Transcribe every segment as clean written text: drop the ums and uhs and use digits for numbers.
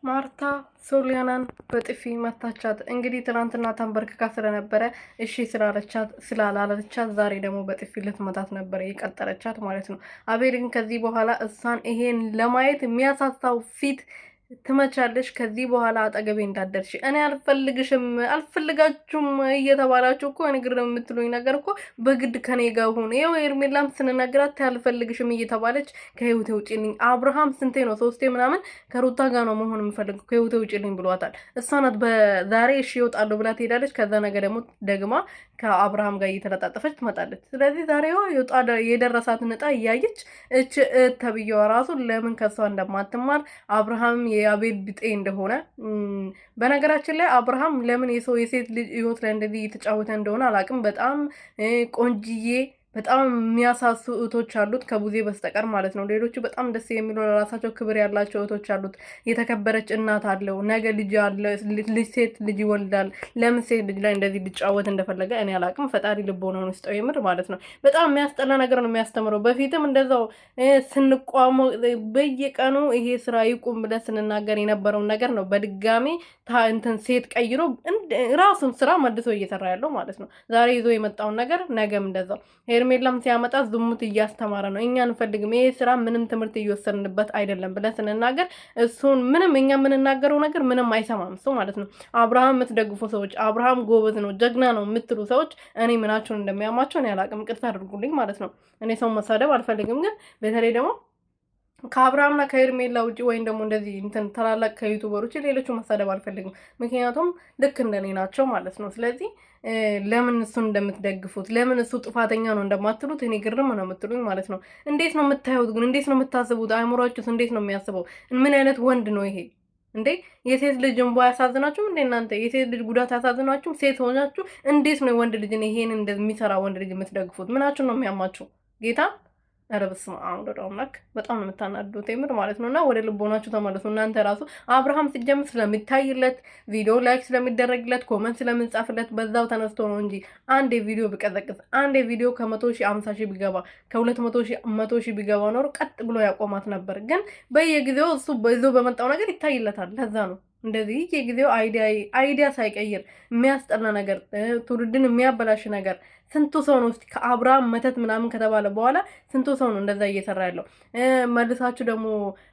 ማርታ ሶሊያናን በጥፊ መታቻት። እንግዲህ ትናንትና ተንበርክካ ስለነበረ እሺ ስላላለቻት ዛሬ ደግሞ በጥፊ ልትመታት ነበር የቀጠረቻት ማለት ነው። አቤል ግን ከዚህ በኋላ እሷን ይሄን ለማየት የሚያሳሳው ፊት ትመቻለሽ፣ ከዚህ በኋላ አጠገቤ እንዳደርሽ እኔ አልፈልጋችሁም እየተባላችሁ እኮ ንግር የምትሉኝ ነገር እኮ በግድ ከኔ ጋር ሆነ። ይኸው ኤርሜላም ስንነግራት አልፈልግሽም እየተባለች ከህይወቴ ውጪልኝ። አብርሃም ስንቴ ነው ሶስቴ ምናምን ከሩታ ጋር ነው መሆን የምፈልገው ከህይወቴ ውጪልኝ ብሏታል። እሷ ናት በዛሬ እሺ ይወጣሉ ብላ ትሄዳለች። ከዛ ነገ ደግሞ ደግማ ከአብርሃም ጋር እየተለጣጠፈች ትመጣለች። ስለዚህ ዛሬዋ የደረሳት ንጣ እያየች እች ተብዬዋ ራሱ ለምን ከሷ እንደማትማር አብርሃም የአቤል ብጤ እንደሆነ በነገራችን ላይ አብርሃም ለምን የሴት ልጅ ህይወት ላይ እንደዚህ እየተጫወተ እንደሆነ አላውቅም። በጣም ቆንጅዬ በጣም የሚያሳሱ እህቶች አሉት ከቡዜ በስተቀር ማለት ነው። ሌሎቹ በጣም ደስ የሚሉ ለራሳቸው ክብር ያላቸው እህቶች አሉት። የተከበረች እናት አለው። ነገ ልጅ አለ፣ ሴት ልጅ ይወልዳል። ለምን ሴት ልጅ ላይ እንደዚህ ሊጫወት እንደፈለገ እኔ አላቅም። ፈጣሪ ልቦናውን ውስጠው የምር ማለት ነው። በጣም የሚያስጠላ ነገር ነው የሚያስተምረው። በፊትም እንደዛው ስንቋሙ በየቀኑ ይሄ ስራ ይቁም ብለን ስንናገር የነበረውን ነገር ነው በድጋሚ እንትን ሴት ቀይሮ ራሱን ስራ መልሶ እየሰራ ያለው ማለት ነው። ዛሬ ይዞ የመጣውን ነገር ነገም እንደዛው ሄርሜላም ሲያመጣ ዝሙት እያስተማረ ነው። እኛ አንፈልግም፣ ይሄ ስራ ምንም ትምህርት እየወሰድንበት አይደለም ብለን ስንናገር እሱን ምንም እኛ የምንናገረው ነገር ምንም አይሰማም እሱ ማለት ነው። አብርሃም የምትደግፉ ሰዎች አብርሃም ጎበዝ ነው ጀግና ነው የምትሉ ሰዎች እኔ ምናቸውን እንደሚያማቸው እኔ አላቅም። ቅርታ አድርጉልኝ ማለት ነው። እኔ ሰው መሳደብ አልፈልግም፣ ግን በተለይ ደግሞ ከአብርሃምና ከሄርሜላ ውጪ ወይም ደግሞ እንደዚህ እንትን ታላላቅ ከዩቱበሮች ሌሎቹ መሳደብ አልፈልግም። ምክንያቱም ልክ እንደኔ ናቸው ማለት ነው። ስለዚህ ለምን እሱን እንደምትደግፉት ለምን እሱ ጥፋተኛ ነው እንደማትሉት እኔ ግርም ነው የምትሉኝ ማለት ነው። እንዴት ነው የምታዩት ግን? እንዴት ነው የምታስቡት? አእምሯችሁስ እንዴት ነው የሚያስበው? ምን አይነት ወንድ ነው ይሄ እንዴ? የሴት ልጅ እንቧ ያሳዝናችሁ እንዴ? እናንተ የሴት ልጅ ጉዳት ያሳዝናችሁ? ሴት ሆናችሁ እንዴት ነው የወንድ ልጅ ይሄን እንደሚሰራ ወንድ ልጅ የምትደግፉት? ምናችሁ ነው የሚያማችሁ? ጌታ ኧረ በስመ አብ ወወልድ አምላክ በጣም ነው የምታናዱት የምር ማለት ነው። እና ወደ ልቦናችሁ ተመለሱ እናንተ ራሱ። አብርሃም ሲጀምር ስለሚታይለት ቪዲዮ ላይክ ስለሚደረግለት ኮመንት ስለምንጻፍለት በዛው ተነስቶ ነው እንጂ አንድ ቪዲዮ ቢቀዘቅዝ አንድ ቪዲዮ ከ100,000 50,000 ቢገባ ከ200,000 100,000 ቢገባ ኖሮ ቀጥ ብሎ ያቆማት ነበር። ግን በየጊዜው እሱ በዞ በመጣው ነገር ይታይለታል። ለዛ ነው እንደዚህ የጊዜው አይዲያ ሳይቀይር የሚያስጠላ ነገር ትውልድን የሚያበላሽ ነገር ስንቱ ሰው ነው እስቲ ከአብርሃም መተት ምናምን ከተባለ በኋላ ስንቱ ሰው ነው እንደዛ እየሰራ ያለው? መልሳችሁ ደግሞ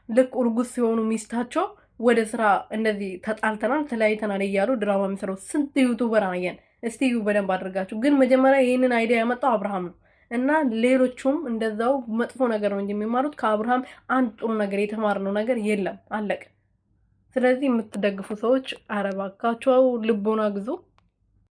ልክ እርጉዝ ሲሆኑ ሚስታቸው ወደ ስራ እንደዚህ ተጣልተናል ተለያይተናል እያሉ ድራማ የሚሰሩ ስንት ዩቱበር አየን። እስቲ በደንብ አድርጋችሁ ግን መጀመሪያ ይህንን አይዲያ ያመጣው አብርሃም ነው። እና ሌሎቹም እንደዛው መጥፎ ነገር ነው እንጂ የሚማሩት ከአብርሃም አንድ ጥሩ ነገር የተማርነው ነገር የለም። አለቀ። ስለዚህ የምትደግፉ ሰዎች አረባካቸው ልቦና ግዙ።